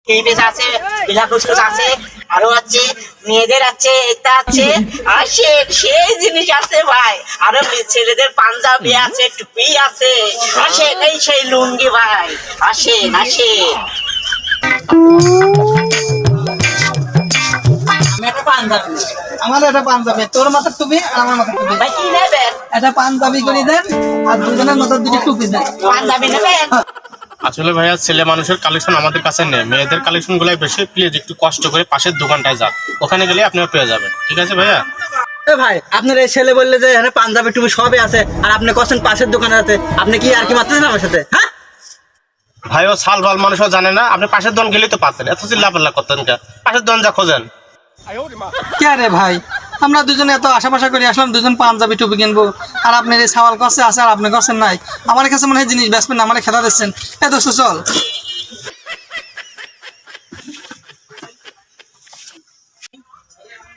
TVs আছে, বিলাকুসুস আছে, আরো আছে মেয়েদের আছে, এটা আছে, আসে সেই জিনিস আছে ভাই। আরো ছেলেদের পাঞ্জাবি আছে, টুপি আছে, আসে এই সেই লুঙ্গি ভাই, আসেন আসেন। আমি একটা পাঞ্জাবি, আমার এটা পাঞ্জাবি, তোর মাথার টুপি আর আমার মাথার টুপি। ভাই কি নেবেন? এটা পাঞ্জাবি করে দেন আর দুজনের মাথার দুটো টুপি দেন। পাঞ্জাবি নেবেন? আসলে ভাইয়া ছেলে মানুষের কালেকশন আমাদের কাছে নেই, মেয়েদের কালেকশন গুলাই বেশি। প্লিজ একটু কষ্ট করে পাশের দোকানটায় যান, ওখানে গেলে আপনারা পেয়ে যাবেন। ঠিক আছে ভাইয়া? এ ভাই, আপনার এই ছেলে বললে যে এখানে পাঞ্জাবি টুপি সবই আছে আর আপনি কছেন পাশের দোকানে আছে, আপনি কি আর কি মারতেছেন আমার সাথে? হ্যাঁ ভাই, ও সাল ভাল মানুষও জানে না, আপনি পাশের দোকান গেলেই তো পাচ্ছেন, এত চিল্লাপাল্লা করতেন কে? পাশের দোকান যা খোঁজেন। কে রে ভাই, আমরা দুজনে এত আশাপাশা করে আসলাম দুজন পাঞ্জাবি টুপি কিনবো, আর আপনার এই সাওয়াল কষে আছে আর আপনি কছেন নাই। আমার কাছে মনে হয় জিনিস বেচবেন না, আমার খেলা দিচ্ছেন। এত চল।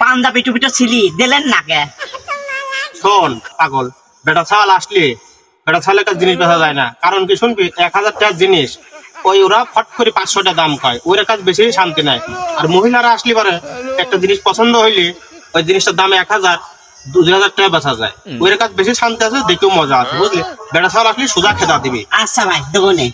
পাঞ্জাবি টুপিটা ছিলি দিলেন না কে? শোন পাগল, বেটা ছাওয়াল আসলে বেটা ছাওয়ালের কাছে জিনিস বেচা যায় না। কারণ কি শুনবি, 1000 টাকার জিনিস ওই ওরা ফট করে 500 টাকা দাম কয়, ওর কাছে বেশি শান্তি নাই। আর মহিলারা আসলে পারে একটা জিনিস পছন্দ হইলে ওই জিনিসটার দাম 1000 2000 টাকা বেচা যায়, ওর কাছে বেশি শান্তি আছে, দেখেও মজা আছে, বুঝলি? বেটা ছাওয়াল আসলে সোজা খেদা দিবি। আচ্ছা ভাই দেবো নে।